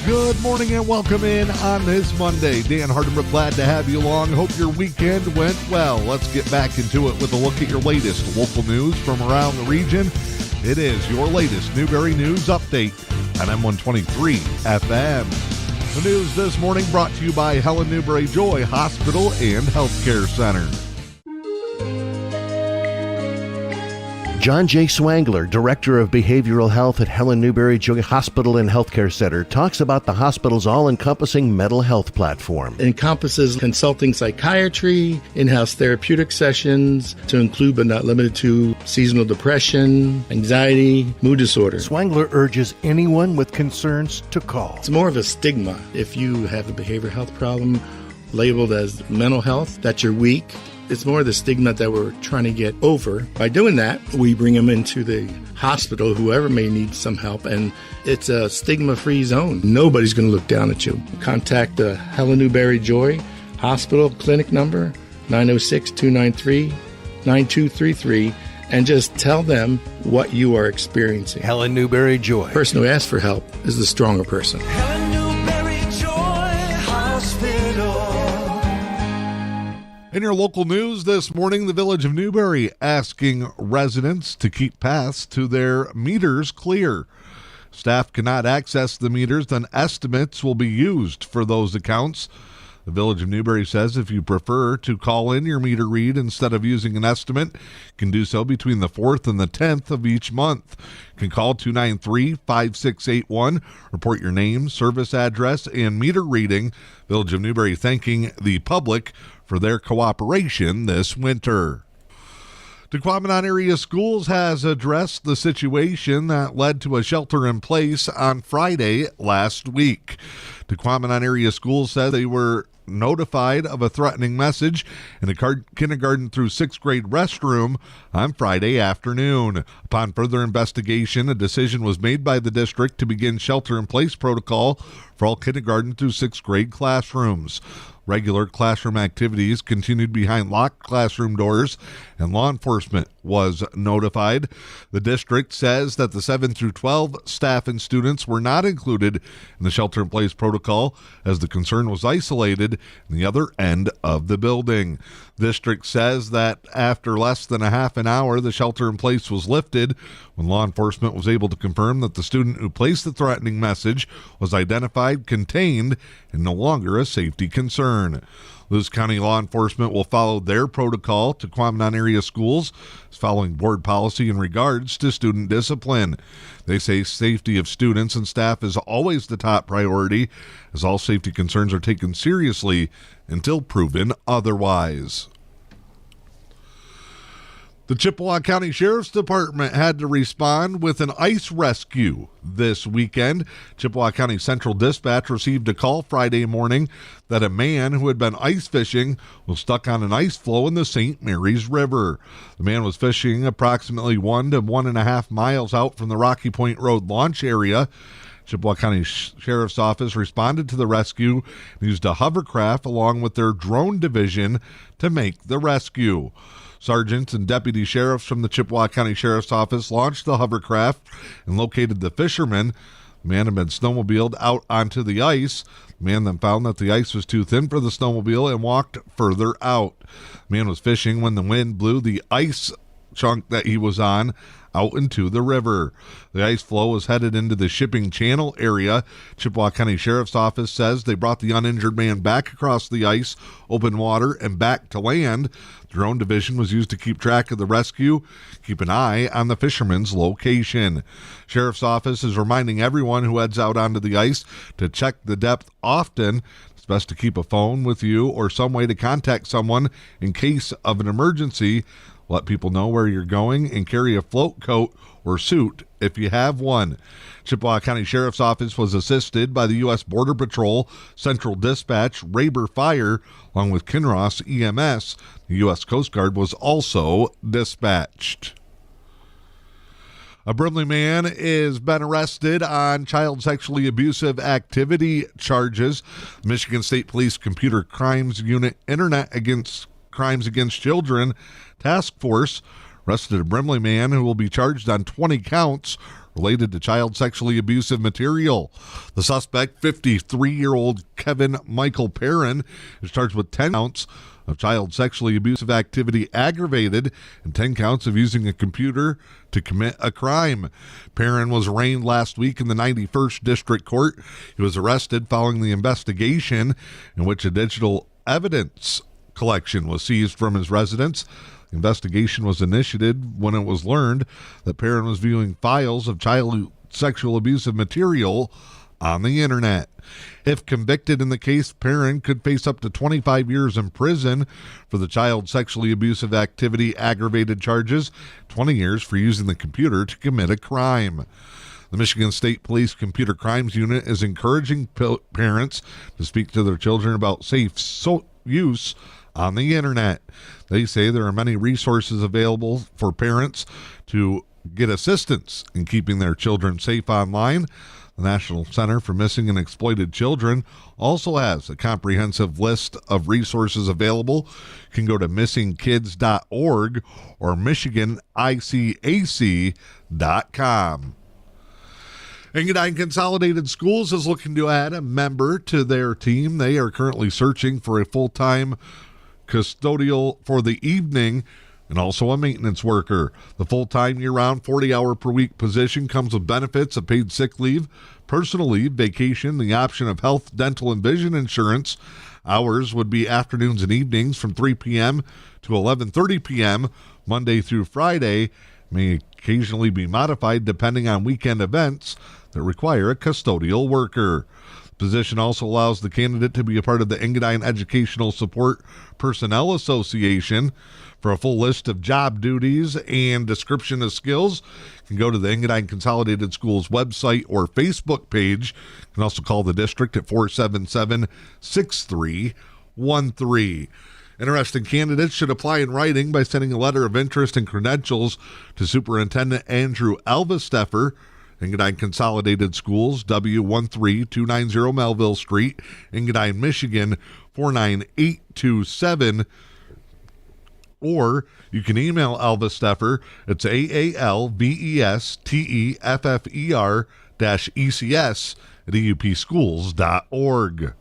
Good morning and welcome in on this Monday. Dan Hardenbrook, glad to have you along. Hope your weekend went well. Let's get back into it with a look at your latest local news from around the region. It is your latest Newberry News Update on M123 FM. The news this morning brought to you by Helen Newberry Joy Hospital and Healthcare Center. John J. Swangler, Director of Behavioral Health at Helen Newberry Joy Hospital and Healthcare Center, talks about the hospital's all-encompassing mental health platform. It encompasses consulting psychiatry, in-house therapeutic sessions, to include but not limited to seasonal depression, anxiety, mood disorder. Swangler urges anyone with concerns to call. It's more of a stigma. If you have a behavioral health problem labeled as mental health, that you're weak. It's more the stigma that we're trying to get over. By doing that, we bring them into the hospital, whoever may need some help, and it's a stigma-free zone. Nobody's going to look down at you. Contact the Helen Newberry Joy Hospital clinic number, 906-293-9233, and just tell them what you are experiencing. Helen Newberry Joy. The person who asks for help is the stronger person. Helen Newberry Joy Hospital. In your local news this morning, the Village of Newberry asking residents to keep paths to their meters clear. Staff cannot access the meters, then estimates will be used for those accounts. The Village of Newberry says if you prefer to call in your meter read instead of using an estimate, you can do so between the 4th and the 10th of each month. You can call 293-5681, report your name, service address, and meter reading. Village of Newberry thanking the public for their cooperation this winter. Tahquamenon Area Schools has addressed the situation that led to a shelter-in-place on Friday last week. Tahquamenon Area Schools said they were notified of a threatening message in a kindergarten through 6th grade restroom on Friday afternoon. Upon further investigation, a decision was made by the district to begin shelter-in-place protocol for all kindergarten through 6th grade classrooms. Regular classroom activities continued behind locked classroom doors, and law enforcement was notified. The district says that the 7 through 12 staff and students were not included in the shelter-in-place protocol, as the concern was isolated in the other end of the building. The district says that after less than a half an hour, the shelter-in-place was lifted when law enforcement was able to confirm that the student who placed the threatening message was identified, contained, and no longer a safety concern. Lewis County law enforcement will follow their protocol. Tahquamenon Area Schools is following board policy in regards to student discipline. They say safety of students and staff is always the top priority, as all safety concerns are taken seriously until proven otherwise. The Chippewa County Sheriff's Department had to respond with an ice rescue this weekend. Chippewa County Central Dispatch received a call Friday morning that a man who had been ice fishing was stuck on an ice floe in the St. Mary's River. The man was fishing approximately 1 to 1.5 miles out from the Rocky Point Road launch area. Chippewa County Sheriff's Office responded to the rescue and used a hovercraft along with their drone division to make the rescue. Sergeants and deputy sheriffs from the Chippewa County Sheriff's Office launched the hovercraft and located the fisherman. The man had been snowmobiled out onto the ice. The man then found that the ice was too thin for the snowmobile and walked further out. The man was fishing when the wind blew the ice chunk that he was on out into the river. The ice floe was headed into the shipping channel area. Chippewa County Sheriff's Office says they brought the uninjured man back across the ice, open water, and back to land. The drone division was used to keep track of the rescue. Keep an eye on the fisherman's location. Sheriff's Office is reminding everyone who heads out onto the ice to check the depth often. It's best to keep a phone with you or some way to contact someone in case of an emergency. Let people know where you're going and carry a float coat or suit if you have one. Chippewa County Sheriff's Office was assisted by the U.S. Border Patrol, Central Dispatch, Rayber Fire, along with Kinross EMS. The U.S. Coast Guard was also dispatched. A Brindley man has been arrested on child sexually abusive activity charges. Michigan State Police Computer Crimes Unit Internet Crimes Against Children Task Force arrested a Brimley man who will be charged on 20 counts related to child sexually abusive material. The suspect, 53-year-old Kevin Michael Perrin, is charged with 10 counts of child sexually abusive activity aggravated and 10 counts of using a computer to commit a crime. Perrin was arraigned last week in the 91st District Court. He was arrested following the investigation in which a digital evidence collection was seized from his residence. The investigation was initiated when it was learned that Perrin was viewing files of child sexual abusive material on the internet. If convicted in the case, Perrin could face up to 25 years in prison for the child sexually abusive activity aggravated charges, 20 years for using the computer to commit a crime. The Michigan State Police Computer Crimes Unit is encouraging parents to speak to their children about safe use on the internet. They say there are many resources available for parents to get assistance in keeping their children safe online. The National Center for Missing and Exploited Children also has a comprehensive list of resources available. You can go to missingkids.org or michiganicac.com. Engadine Consolidated Schools is looking to add a member to their team. They are currently searching for a full-time custodial for the evening and also a maintenance worker. The full-time year-round 40-hour per week position comes with benefits of paid sick leave, personal leave, vacation, the option of health, dental, and vision insurance. Hours would be afternoons and evenings from 3 p.m. to 11:30 p.m. Monday through Friday. May occasionally be modified depending on weekend events that require a custodial worker. The position also allows the candidate to be a part of the Engadine Educational Support Personnel Association. For a full list of job duties and description of skills, you can go to the Engadine Consolidated Schools website or Facebook page. You can also call the district at 477-6313. Interested candidates should apply in writing by sending a letter of interest and credentials to Superintendent Andrew Elvesteffer, Engadine Consolidated Schools, W13290 Melville Street, Engadine, Michigan, 49827. Or you can email Elvesteffer. It's AALVESTEFFER-ECS@eupschools.org.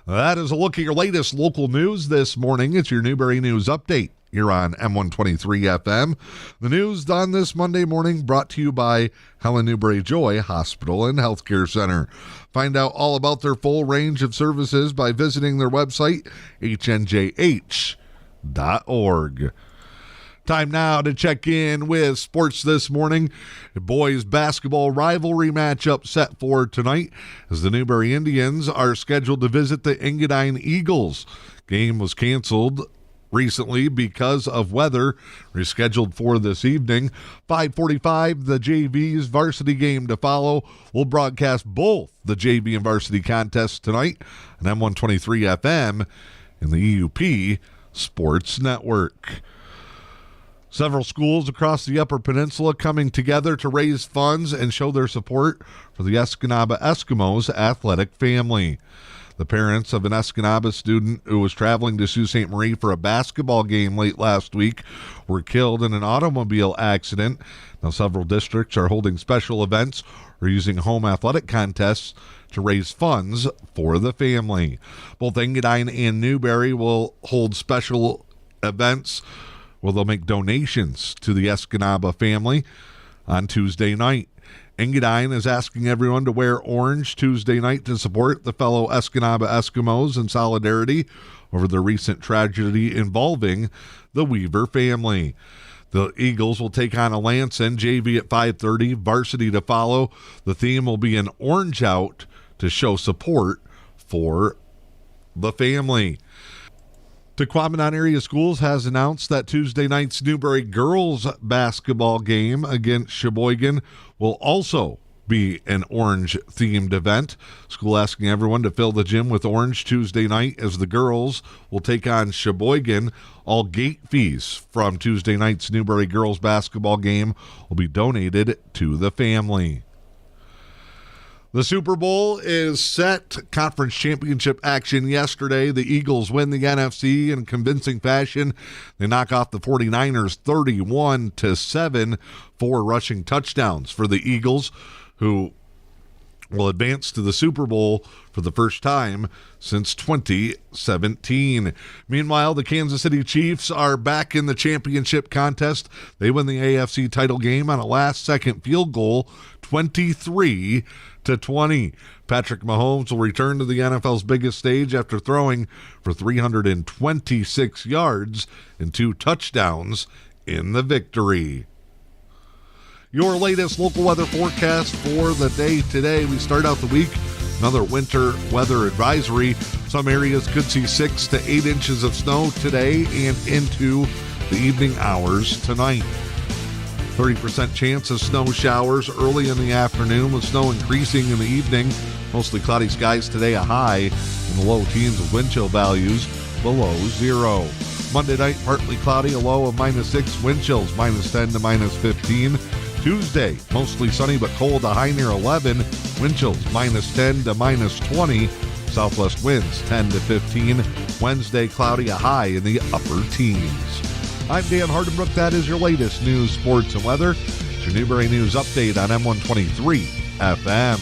That is a look at your latest local news this morning. It's your Newberry News Update here on M123 FM. The news done this Monday morning brought to you by Helen Newberry Joy Hospital and Healthcare Center. Find out all about their full range of services by visiting their website, hnjh.org. Time now to check in with sports this morning. A boys basketball rivalry matchup set for tonight as the Newberry Indians are scheduled to visit the Engadine Eagles. Game was canceled recently because of weather, rescheduled for this evening. 5:45, the JV's varsity game to follow. We'll broadcast both the JV and varsity contests tonight on M123 FM in the EUP Sports Network. Several schools across the Upper Peninsula coming together to raise funds and show their support for the Escanaba Eskimos athletic family. The parents of an Escanaba student who was traveling to Sault Ste. Marie for a basketball game late last week were killed in an automobile accident. Now, several districts are holding special events or using home athletic contests to raise funds for the family. Both Engadine and Newberry will hold special events where they'll make donations to the Escanaba family on Tuesday night. Engadine is asking everyone to wear orange Tuesday night to support the fellow Escanaba Eskimos in solidarity over the recent tragedy involving the Weaver family. The Eagles will take on Alanson, JV at 5:30, varsity to follow. The theme will be an orange out to show support for the family. Tahquamenon Area Schools has announced that Tuesday night's Newberry girls basketball game against Sheboygan will also be an orange-themed event. School asking everyone to fill the gym with orange Tuesday night as the girls will take on Sheboygan. All gate fees from Tuesday night's Newberry girls basketball game will be donated to the family. The Super Bowl is set. Conference championship action yesterday. The Eagles win the NFC in convincing fashion. They knock off the 49ers 31-7. 4 rushing touchdowns for the Eagles, who will advance to the Super Bowl for the first time since 2017. Meanwhile, the Kansas City Chiefs are back in the championship contest. They win the AFC title game on a last-second field goal, 23-20. Patrick Mahomes will return to the NFL's biggest stage after throwing for 326 yards and 2 touchdowns in the victory. Your latest local weather forecast for the day today. We start out the week, another winter weather advisory. Some areas could see 6 to 8 inches of snow today and into the evening hours tonight. 30% chance of snow showers early in the afternoon, with snow increasing in the evening. Mostly cloudy skies today, a high in the low teens with wind chill values below 0. Monday night, partly cloudy, a low of -6, wind chills -10 to -15. Tuesday, mostly sunny but cold, a high near 11, wind chills -10 to -20, southwest winds 10 to 15. Wednesday, cloudy, a high in the upper teens. I'm Dan Hardenbrook. That is your latest news, sports, and weather. It's your Newberry News Update on M123 FM.